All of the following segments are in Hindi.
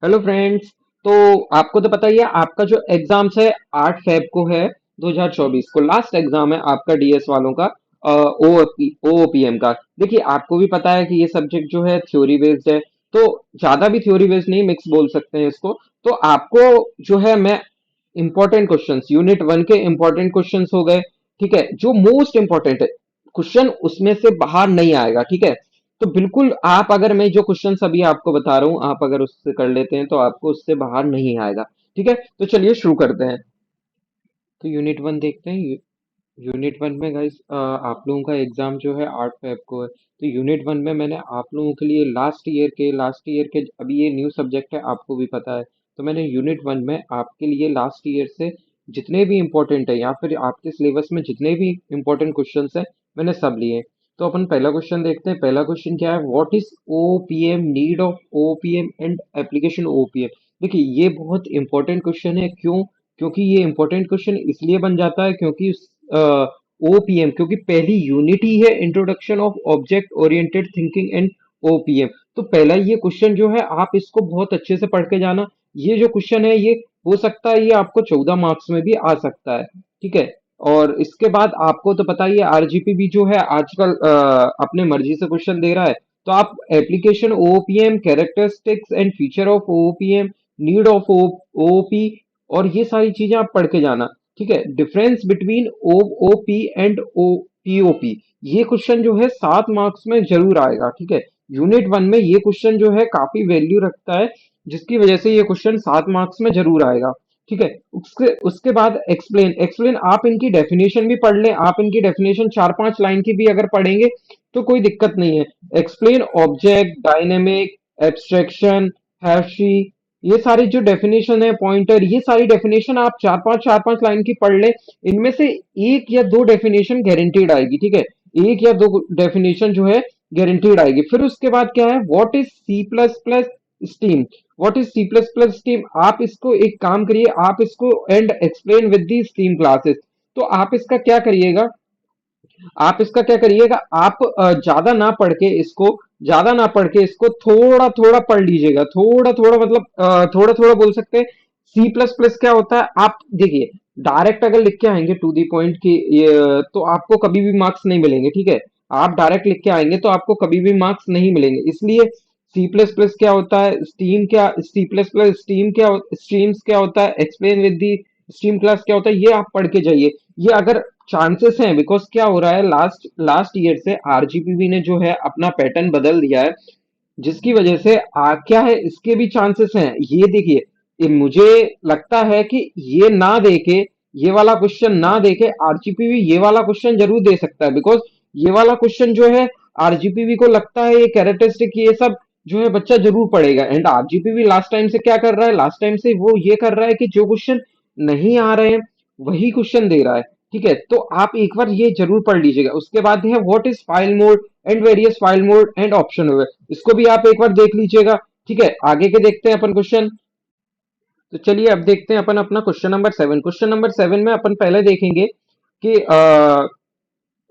Hello friends. तो आपको तो पता ही है आपका जो एग्जाम्स है 8 फेब को है 2024 को लास्ट एग्जाम है आपका डीएस वालों का ओओपीएम का। देखिए आपको भी पता है कि ये सब्जेक्ट जो है थ्योरी बेस्ड है। तो ज्यादा भी थ्योरी बेस्ड नहीं, मिक्स बोल सकते हैं इसको। तो आपको जो है मैं इंपॉर्टेंट क्वेश्चंस यूनिट वन के इंपॉर्टेंट क्वेश्चंस हो गए, ठीक है, जो मोस्ट इंपॉर्टेंट है क्वेश्चन उसमें से बाहर नहीं आएगा, ठीक है। तो बिल्कुल आप अगर मैं जो क्वेश्चन अभी आपको बता रहा हूं आप अगर उससे कर लेते हैं तो आपको उससे बाहर नहीं आएगा, ठीक है। तो चलिए शुरू करते हैं। तो यूनिट वन देखते हैं। यूनिट वन में गाइस आप लोगों का एग्जाम जो है 8 फेब को है। तो यूनिट वन में मैंने आप लोगों के लिए लास्ट ईयर के अभी ये न्यू सब्जेक्ट है आपको भी पता है। तो मैंने यूनिट वन में आपके लिए लास्ट ईयर से जितने भी इंपॉर्टेंट है या फिर आपके सिलेबस में जितने भी इंपॉर्टेंट क्वेश्चंस हैं मैंने सब लिए हैं। तो अपन पहला क्वेश्चन देखते हैं। पहला क्वेश्चन क्या है, what is OPM, need of OPM and application OPM. देखिए ये बहुत इंपॉर्टेंट क्वेश्चन है। क्यों? क्योंकि ये इंपॉर्टेंट क्वेश्चन इसलिए बन जाता है क्योंकि ओपीएम, क्योंकि पहली यूनिट ही है introduction of object oriented thinking and OPM. तो पहला ये क्वेश्चन जो है आप इसको बहुत अच्छे से पढ़ के जाना। ये जो क्वेश्चन है ये हो सकता है ये आपको 14 मार्क्स में भी आ सकता है, ठीक है। और इसके बाद आपको तो पता ही है आरजीपी भी जो है आजकल अपने मर्जी से क्वेश्चन दे रहा है। तो आप application OPM, characteristics and feature of OPM, need of OP और ये सारी चीजें आप पढ़ के जाना, ठीक है। डिफरेंस बिटवीन ओओपी एंड ओपीओपी, ये क्वेश्चन जो है 7 मार्क्स में जरूर आएगा, ठीक है। यूनिट वन में ये क्वेश्चन जो है काफी वैल्यू रखता है, जिसकी वजह से ये क्वेश्चन 7 मार्क्स में जरूर आएगा, ठीक है। उसके उसके बाद एक्सप्लेन। एक्सप्लेन आप इनकी डेफिनेशन भी पढ़ लें, आप इनकी डेफिनेशन 4-5 लाइन की भी अगर पढ़ेंगे तो कोई दिक्कत नहीं है। एक्सप्लेन ऑब्जेक्ट, डायनेमिक, एब्स्ट्रैक्शन, हैशी, ये सारी जो डेफिनेशन है, पॉइंटर, ये सारी डेफिनेशन आप चार पांच लाइन की पढ़ ले। इनमें से एक या दो डेफिनेशन गारंटीड आएगी, ठीक है। एक या दो डेफिनेशन जो है गारंटीड आएगी। फिर उसके बाद क्या है, what is C plus plus stream. What is C plus plus stream, आप इसको एक काम करिए, आप इसको and explain with the stream classes. तो आप इसका क्या करिएगा, आप ज्यादा ना पढ़ के इसको थोड़ा थोड़ा पढ़ लीजिएगा। थोड़ा थोड़ा मतलब थोड़ा थोड़ा बोल सकते हैं। सी प्लस प्लस क्या होता है आप देखिए, डायरेक्ट अगर लिख के आएंगे टू दी पॉइंट की तो आपको कभी भी मार्क्स नहीं मिलेंगे, ठीक है। आप डायरेक्ट लिख के आएंगे तो आपको कभी भी मार्क्स नहीं मिलेंगे। इसलिए सी प्लस प्लस क्या होता है, सी प्लस प्लस स्ट्रीम्स क्या होता है, explain with the stream class क्या होता है, ये आप पढ़ के जाइए। ये अगर चांसेस हैं, बिकॉज क्या हो रहा है, लास्ट लास्ट ईयर से आरजीपीवी ने जो है अपना पैटर्न बदल दिया है, जिसकी वजह से क्या है, इसके भी चांसेस हैं। ये देखिए, ये मुझे लगता है कि ये वाला क्वेश्चन ना देके आरजीपीवी ये वाला क्वेश्चन जरूर दे सकता है, बिकॉज ये वाला क्वेश्चन जो है आरजीपीवी को लगता है ये कैरेक्टरिस्टिक ये सब जो है बच्चा जरूर पढ़ेगा। एंड आरजीपीवी लास्ट टाइम से क्या कर रहा है, लास्ट टाइम से वो ये कर रहा है कि जो क्वेश्चन नहीं आ रहे हैं वही क्वेश्चन दे रहा है, ठीक है। तो आप एक बार ये जरूर पढ़ लीजिएगा। उसके बाद है what is file mode and various file mode and option हुए, इसको भी आप एक बार देख लीजिएगा, ठीक है। आगे के देखते हैं अपन क्वेश्चन। तो चलिए अब देखते हैं अपन अपना क्वेश्चन नंबर सेवन में अपन पहले देखेंगे कि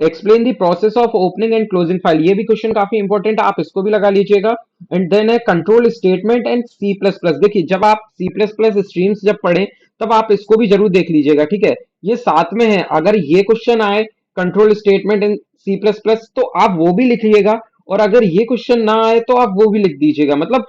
explain the process of opening and closing file. ये भी क्वेश्चन काफी इंपॉर्टेंट है, आप इसको भी लगा लीजिएगा। एंड देन है control statement and C plus plus. देखिए जब आप सी प्लस प्लस स्ट्रीम्स जब पढ़ें तब आप इसको भी जरूर देख लीजिएगा, ठीक है। ये साथ में है, अगर ये क्वेश्चन आए control statement in C plus plus तो आप वो भी लिखिएगा, और अगर ये क्वेश्चन ना आए तो आप वो भी लिख दीजिएगा। मतलब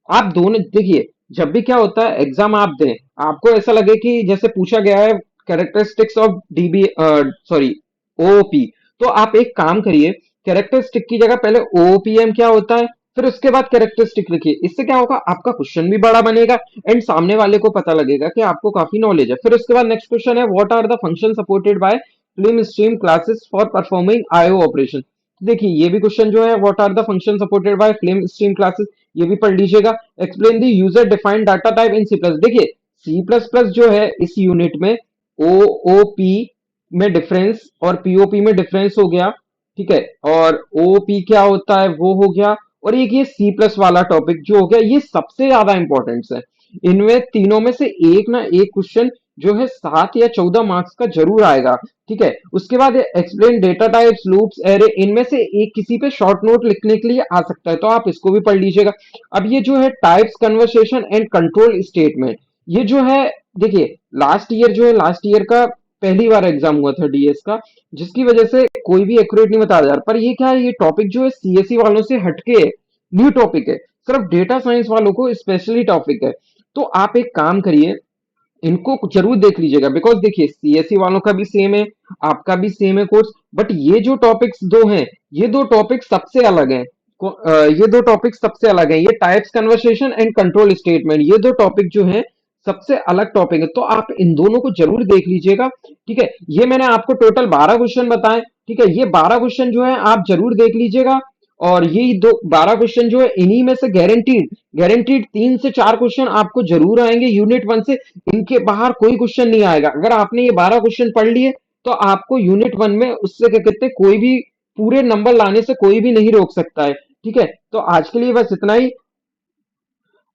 आप दोनों देखिए, जब भी क्या होता है एग्जाम आप दें, आपको ऐसा लगे कि जैसे पूछा गया है characteristics of dB, sorry, OP, तो आप एक काम करिए, कैरेक्टरिस्टिक की जगह पहले ओपीएम क्या होता है फिर उसके बाद कैरेक्टरिस्टिक लिखिए। इससे क्या होगा, आपका क्वेश्चन भी बड़ा बनेगा एंड सामने वाले को पता लगेगा कि आपको काफी नॉलेज है। फिर उसके बाद नेक्स्ट क्वेश्चन है, what are the function supported by file stream classes for performing IO operation. देखिए ये भी क्वेश्चन जो है, what are the function supported by file stream classes, ये भी पढ़ लीजिएगा। Explain the user defined data type in C plus. देखिए सी प्लस प्लस जो है इस यूनिट में ओओपी में डिफरेंस और पीओपी में डिफरेंस हो गया, ठीक है। और ओपी क्या होता है वो हो गया, और एक ये सी प्लस वाला टॉपिक जो हो गया, ये सबसे ज्यादा इंपॉर्टेंट है। इनमें तीनों में से एक ना एक क्वेश्चन जो है 7 या 14 मार्क्स का जरूर आएगा। ठीक है, उसके बाद explain data types, loops, array, इनमें से एक किसी पे शॉर्ट नोट लिखने के लिए आ सकता है, तो आप इसको भी पढ़ लीजिएगा। अब ये जो है types, conversation and control statement, ये जो है, देखिए लास्ट ईयर का पहली बार एग्जाम हुआ था डीएस का, जिसकी वजह से कोई भी एक्यूरेट नहीं बता रहा, पर ये क्या है, ये टॉपिक जो है सीएससी वालों से हटके न्यू टॉपिक है, सिर्फ डेटा साइंस वालों को स्पेशली टॉपिक है। तो आप एक काम करिए, इनको जरूर देख लीजिएगा, बिकॉज देखिए सीएससी वालों का भी सेम है, आपका भी सेम है कोर्स, बट ये जो टॉपिक्स दो हैं, ये दो टॉपिक सबसे अलग हैं। ये दो टॉपिक सबसे अलग हैं, ये types, conversation and control statement, ये दो टॉपिक जो हैं सबसे अलग टॉपिक है, तो आप इन दोनों को जरूर देख लीजिएगा। ठीक है, ये मैंने आपको टोटल 12 क्वेश्चन बताए। ठीक है, ये 12 क्वेश्चन जो है आप जरूर देख लीजिएगा, और ये दो 12 क्वेश्चन जो है इन्हीं में से गारंटीड गारंटीड 3 से 4 क्वेश्चन आपको जरूर आएंगे यूनिट 1 से। इनके बाहर कोई क्वेश्चन नहीं आएगा। अगर आपने ये 12 क्वेश्चन पढ़ लिए, तो आपको यूनिट 1 में उससे क्या कहते हैं, कोई भी पूरे नंबर लाने से कोई भी नहीं रोक सकता है। ठीक है, तो आज के लिए बस इतना ही।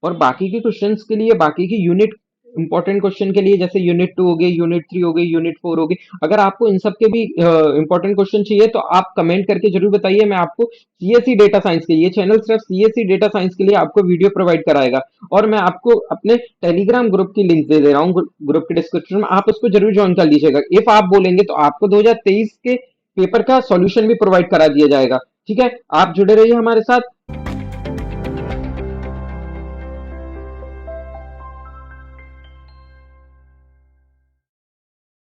और बाकी के क्वेश्चंस के लिए, बाकी की यूनिट इंपॉर्टेंट क्वेश्चन के लिए, जैसे यूनिट 2 हो गई, यूनिट 3 हो गई, यूनिट 4 हो गई, अगर आपको इन सब के भी इंपॉर्टेंट क्वेश्चन चाहिए, तो आप कमेंट करके जरूर बताइए। मैं आपको सीएससी डेटा साइंस के, ये चैनल सिर्फ सीएससी डेटा साइंस के लिए आपको वीडियो प्रोवाइड कराएगा। और मैं आपको अपने टेलीग्राम ग्रुप की लिंक दे रहा हूँ, ग्रुप के डिस्क्रिप्शन में, आप उसको जरूर ज्वाइन कर लीजिएगा। इफ आप बोलेंगे तो आपको 2023 के पेपर का सॉल्यूशन भी प्रोवाइड करा दिया जाएगा। ठीक है, आप जुड़े रहिए हमारे साथ।